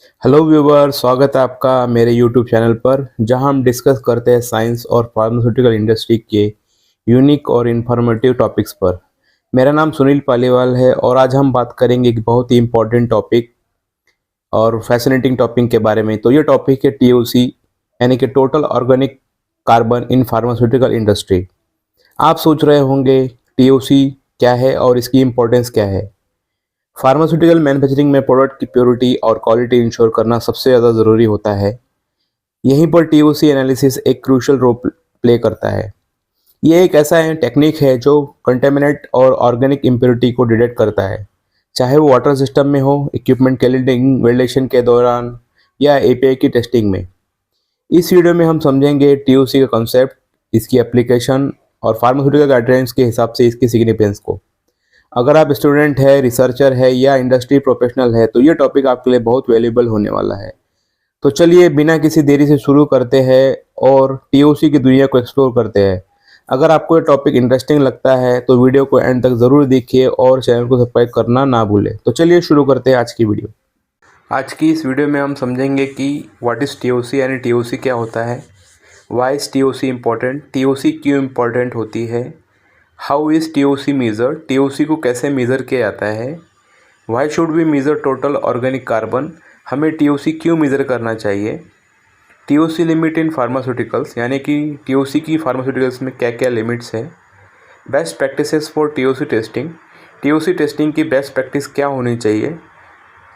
Hello viewer, स्वागत है आपका मेरे यूट्यूब चैनल पर जहां हम डिस्कस करते हैं साइंस और फार्मास्यूटिकल इंडस्ट्री के यूनिक और इन्फॉर्मेटिव टॉपिक्स पर। मेरा नाम सुनील पालीवाल है और आज हम बात करेंगे एक बहुत ही इम्पोर्टेंट टॉपिक और फैसिनेटिंग टॉपिक के बारे में। तो ये टॉपिक है टीओसी, यानी कि total organic carbon in pharmaceutical industry. आप सोच रहे होंगे टीओसी क्या है और इसकी इम्पोर्टेंस क्या है। फार्मास्यूटिकल मैन्युफैक्चरिंग में प्रोडक्ट की प्योरिटी और क्वालिटी इंश्योर करना सबसे ज़्यादा ज़रूरी होता है। यहीं पर टीओसी एनालिसिस एक क्रूशियल रोल प्ले करता है। ये एक ऐसा टेक्निक है जो कंटेमिनेट और ऑर्गेनिक इम्प्योरिटी को डिटेक्ट करता है, चाहे वो वाटर सिस्टम में हो, इक्विपमेंट क्लीनिंग वैलिडेशन के दौरान या एपीआई की टेस्टिंग में। इस वीडियो में हम समझेंगे टीओसी का कॉन्सेप्ट, इसकी एप्लीकेशन और फार्मास्यूटिकल गाइडलाइंस के हिसाब से इसकी सिग्निफिकेंस को। अगर आप स्टूडेंट है, रिसर्चर है या इंडस्ट्री प्रोफेशनल है तो ये टॉपिक आपके लिए बहुत वैल्यूबल होने वाला है। तो चलिए बिना किसी देरी से शुरू करते हैं और टीओसी की दुनिया को एक्सप्लोर करते हैं। अगर आपको ये टॉपिक इंटरेस्टिंग लगता है तो वीडियो को एंड तक ज़रूर देखिए और चैनल को सब्सक्राइब करना ना भूलें। तो चलिए शुरू करते हैं आज की वीडियो। आज की इस वीडियो में हम समझेंगे कि व्हाट इज़ टीओसी, यानी टीओसी क्या होता है, why is TOC important, TOC क्यों इम्पॉर्टेंट होती है, how is TOC measure, TOC को कैसे मेज़र किया जाता है, why should we measure total organic carbon, हमें टीओसी क्यों मेज़र करना चाहिए, टीओसी लिमिट इन फार्मास्यूटिकल्स, यानी कि टीओसी की फार्मास्यूटिकल्स में क्या क्या लिमिट्स है, best practices for TOC testing, TOC testing की बेस्ट प्रैक्टिस क्या होनी चाहिए,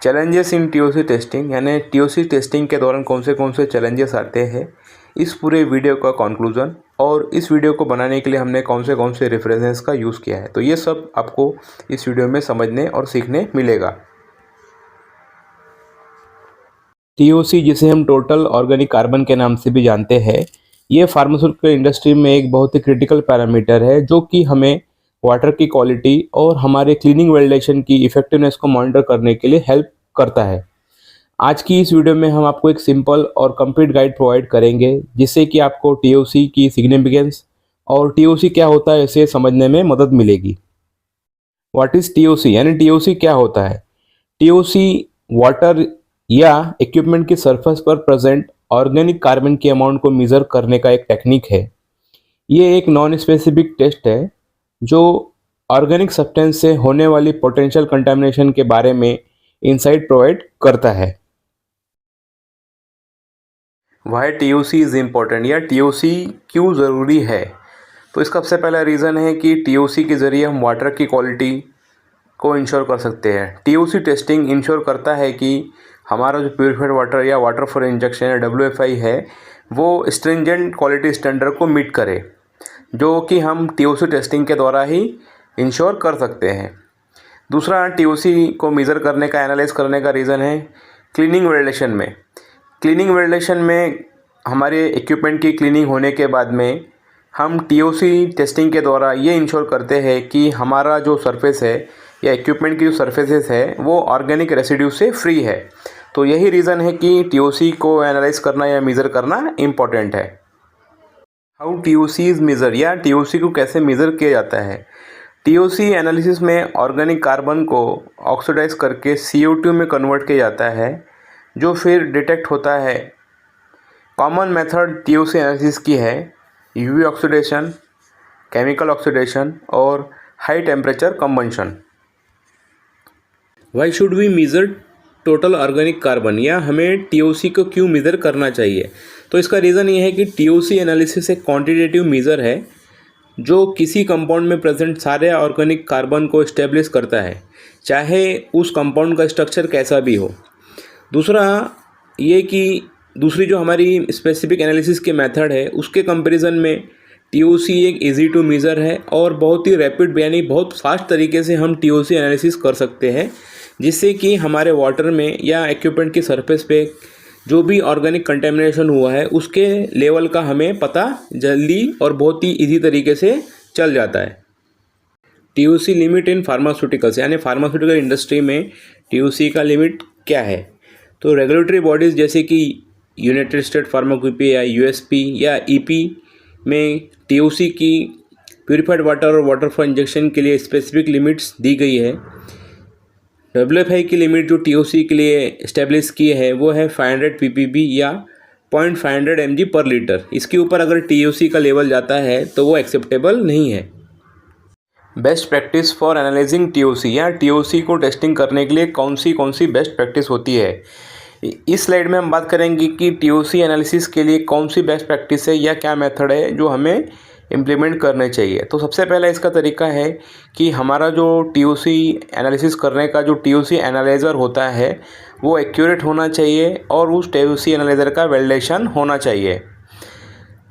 चैलेंजेस इन टीओसी टेस्टिंग, यानी टीओसी टेस्टिंग के दौरान कौन से चैलेंजेस आते हैं, इस पूरे वीडियो का कंक्लूजन, और इस वीडियो को बनाने के लिए हमने कौन से रेफरेंसेस का यूज़ किया है। तो ये सब आपको इस वीडियो में समझने और सीखने मिलेगा। टीओसी, जिसे हम टोटल ऑर्गेनिक कार्बन के नाम से भी जानते हैं, ये फार्मास्यूटिकल इंडस्ट्री में एक बहुत ही क्रिटिकल पैरामीटर है जो कि हमें वाटर की क्वालिटी और हमारे क्लीनिंग वैलिडेशन की इफेक्टिवनेस को मॉनिटर करने के लिए हेल्प करता है। आज की इस वीडियो में हम आपको एक सिंपल और कंप्लीट गाइड प्रोवाइड करेंगे जिससे कि आपको टीओसी की सिग्निफिकेंस और टीओसी क्या होता है इसे समझने में मदद मिलेगी। व्हाट इज़ टीओसी, यानी टीओसी क्या होता है। टीओसी वाटर या इक्विपमेंट की सरफेस पर प्रेजेंट ऑर्गेनिक कार्बन के अमाउंट को मेज़र करने का एक टेक्निक है। ये एक नॉन स्पेसिफिक टेस्ट है जो ऑर्गेनिक सब्सटेंस से होने वाली पोटेंशियल कंटामिनेशन के बारे में इंसाइट प्रोवाइड करता है। वाई टीओसी इज़ इम्पोर्टेंट, या टीओसी क्यों ज़रूरी है। तो इसका सबसे पहला रीज़न है कि टीओसी के ज़रिए हम वाटर की क्वालिटी को इंश्योर कर सकते हैं। टीओसी टेस्टिंग इंश्योर करता है कि हमारा जो प्योरीफाइड वाटर या वाटर फॉर इंजेक्शन या डब्ल्यूएफआई है वो स्ट्रिंजेंट क्वालिटी स्टैंडर्ड को मीट करे, जो कि हम टीओसी टेस्टिंग के द्वारा ही इंश्योर कर सकते हैं। दूसरा, टीओसी को मेज़र करने का, एनालाइज करने का रीज़न है क्लीनिंग वैलिडेशन में। क्लीनिंग वैलिडेशन में हमारे इक्विपमेंट की क्लीनिंग होने के बाद में हम टीओसी टेस्टिंग के द्वारा ये इंश्योर करते हैं कि हमारा जो सरफेस है या इक्विपमेंट की जो सरफेसेस है वो ऑर्गेनिक रेसिड्यू से फ्री है। तो यही रीज़न है कि टीओसी को एनालाइज करना या मेज़र करना इम्पॉर्टेंट है। हाउ टीओसी इज़ मेज़र, या टीओसी को कैसे मेज़र किया जाता है। टीओसी एनालिसिस में ऑर्गेनिक कार्बन को ऑक्सीडाइज करके CO2 में कन्वर्ट किया जाता है जो फिर डिटेक्ट होता है। कॉमन मेथड टीओसी एनालिसिस की है यूवी ऑक्सीडेशन, केमिकल ऑक्सीडेशन और high temperature combustion. Why should we measure total organic carbon, या हमें टीओसी को क्यों मेज़र करना चाहिए। तो इसका रीज़न ये है कि टीओसी एनालिसिस एक क्वांटिटेटिव मेज़र है जो किसी कंपाउंड में प्रेजेंट सारे ऑर्गेनिक कार्बन को इस्टेब्लिश करता है, चाहे उस कंपाउंड का स्ट्रक्चर कैसा भी हो। दूसरा ये कि दूसरी जो हमारी स्पेसिफिक एनालिसिस के मेथड है उसके कंपैरिजन में टीओसी एक इजी टू मेज़र है और बहुत ही रैपिड, यानी बहुत फास्ट तरीके से हम टीओसी एनालिसिस कर सकते हैं, जिससे कि हमारे वाटर में या इक्विपमेंट की सरफेस पे जो भी ऑर्गेनिक कंटेमिनेशन हुआ है उसके लेवल का हमें पता जल्दी और बहुत ही इजी तरीके से चल जाता है। टीओसी लिमिट इन फार्मास्यूटिकल्स, यानी फार्मास्यूटिकल इंडस्ट्री में टीओसी का लिमिट क्या है। तो रेगुलेटरी बॉडीज़ जैसे कि यूनाइटेड स्टेट फार्माकोपी या यूएसपी या ईपी में टीओसी की प्यूरिफाइड वाटर और वाटर फॉर इंजेक्शन के लिए स्पेसिफिक लिमिट्स दी गई है। WFI की लिमिट जो TOC के लिए इस्टेब्लिश की है वो है 500 ppb या 0.500 mg पर लीटर। इसके ऊपर अगर TOC का लेवल जाता है तो वो एक्सेप्टेबल नहीं है। Best practice for analysing TOC या TOC को टेस्टिंग करने के लिए कौन सी बेस्ट प्रैक्टिस होती है। इस स्लाइड में हम बात करेंगे कि TOC एनालिसिस के लिए कौन सी बेस्ट प्रैक्टिस है या क्या मेथड है जो हमें इम्प्लीमेंट करने चाहिए। तो सबसे पहला इसका तरीका है कि हमारा जो TOC एनालिसिस करने का जो TOC एनालाइज़र होता है वो एक्यूरेट होना चाहिए और उस TOC एनालाइज़र का वैलिडेशन होना चाहिए।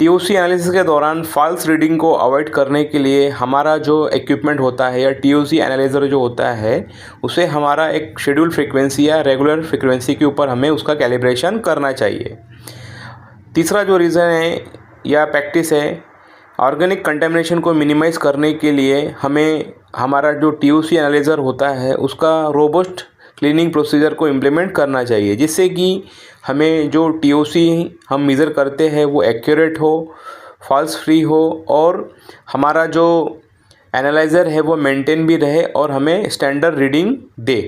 TOC एनालिसिस के दौरान फॉल्स रीडिंग को अवॉइड करने के लिए हमारा जो इक्विपमेंट होता है या TOC एनालाइज़र जो होता है उसे हमारा एक शेड्यूल फ्रीक्वेंसी या रेगुलर फ्रीक्वेंसी के ऊपर हमें उसका कैलिब्रेशन करना चाहिए। तीसरा जो रीज़न है या प्रैक्टिस है, ऑर्गेनिक कंटेमिनेशन को मिनिमाइज़ करने के लिए हमें हमारा जो TOC एनालाइज़र होता है उसका रोबस्ट क्लीनिंग प्रोसीजर को इम्प्लीमेंट करना चाहिए, जिससे कि हमें जो TOC हम मेज़र करते हैं वो एक्यूरेट हो, फॉल्स फ्री हो और हमारा जो एनालाइज़र है वो मेंटेन भी रहे और हमें standard reading they.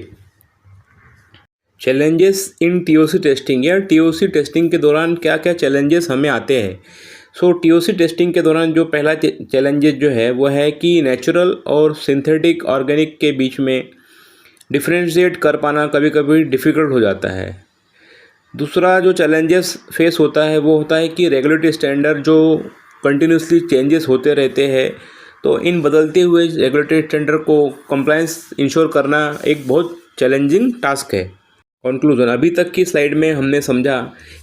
Challenges in TOC testing या TOC टेस्टिंग के दौरान क्या क्या चैलेंजेस हमें आते हैं। TOC टेस्टिंग के दौरान जो पहला चैलेंजेस जो है वो है कि नेचुरल और सिंथेटिक ऑर्गेनिक के बीच में डिफ्रेंशिएट कर पाना कभी कभी डिफ़िकल्ट हो जाता है। दूसरा जो चैलेंजेस फेस होता है वो होता है कि रेगुलेटरी स्टैंडर्ड जो कंटिन्यूसली चेंजेस होते रहते हैं, तो इन बदलते हुए रेगुलेटरी स्टैंडर्ड को कंप्लायंस इंश्योर करना एक बहुत चैलेंजिंग टास्क है। कंक्लूजन, अभी तक की स्लाइड में हमने समझा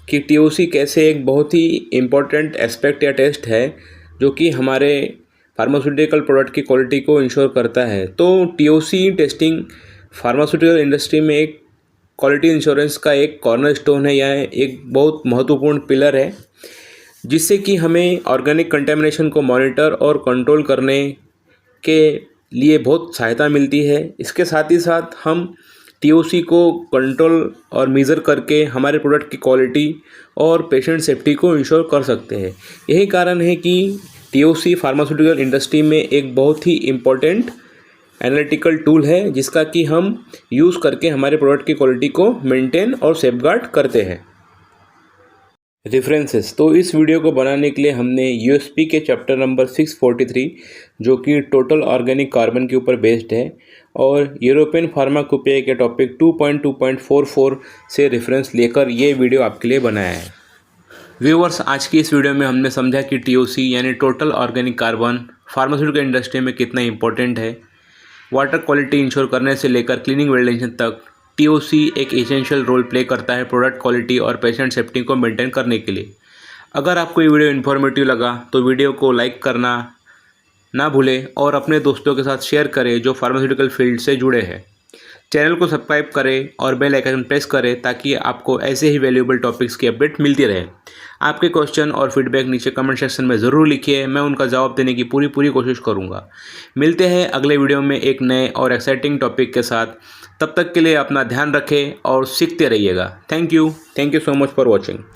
कि TOC कैसे एक बहुत ही इम्पोर्टेंट एस्पेक्ट या टेस्ट है जो कि हमारे फार्मास्यूटिकल प्रोडक्ट की क्वालिटी को इंश्योर करता है। तो TOC टेस्टिंग फार्मास्यूटिकल इंडस्ट्री में एक क्वालिटी इंश्योरेंस का एक कॉर्नरस्टोन है या एक बहुत महत्वपूर्ण पिलर है, जिससे कि हमें ऑर्गेनिक कंटेमिनेशन को मॉनिटर और कंट्रोल करने के लिए बहुत सहायता मिलती है। इसके साथ ही साथ हम TOC को कंट्रोल और मेज़र करके हमारे प्रोडक्ट की क्वालिटी और पेशेंट सेफ्टी को इंश्योर कर सकते हैं। यही कारण है कि TOC फार्मास्यूटिकल इंडस्ट्री में एक बहुत ही इम्पोर्टेंट एनालिटिकल टूल है जिसका कि हम यूज़ करके हमारे प्रोडक्ट की क्वालिटी को मेंटेन और सेफगार्ड करते हैं। रेफरेंसेस, तो इस वीडियो को बनाने के लिए हमने USP के चैप्टर नंबर 643 जो कि टोटल ऑर्गेनिक कार्बन के ऊपर बेस्ड है और यूरोपियन फार्माकोपिया के टॉपिक 2.2.44 से रेफरेंस लेकर ये वीडियो आपके लिए बनाया है। व्यूअर्स, आज की इस वीडियो में हमने समझा कि TOC यानी total organic carbon pharmaceutical industry में कितना इंपॉर्टेंट है। वाटर क्वालिटी इंश्योर करने से लेकर क्लीनिंग वैलिडेशन तक TOC एक एसेंशियल रोल प्ले करता है प्रोडक्ट क्वालिटी और पेशेंट सेफ्टी को मेंटेन करने के लिए। अगर आपको ये वीडियो इन्फॉर्मेटिव लगा तो वीडियो को लाइक करना ना भूलें और अपने दोस्तों के साथ शेयर करें जो फार्मास्यूटिकल फील्ड से जुड़े हैं। चैनल को सब्सक्राइब करें और बेल आइकन प्रेस करें ताकि आपको ऐसे ही वैल्यूएबल टॉपिक्स की अपडेट मिलती रहे। आपके क्वेश्चन और फीडबैक नीचे कमेंट सेक्शन में ज़रूर लिखिए, मैं उनका जवाब देने की पूरी कोशिश करूँगा। मिलते हैं अगले वीडियो में एक नए और एक्साइटिंग टॉपिक के साथ। तब तक के लिए अपना ध्यान रखें और सीखते रहिएगा। Thank you so much for watching.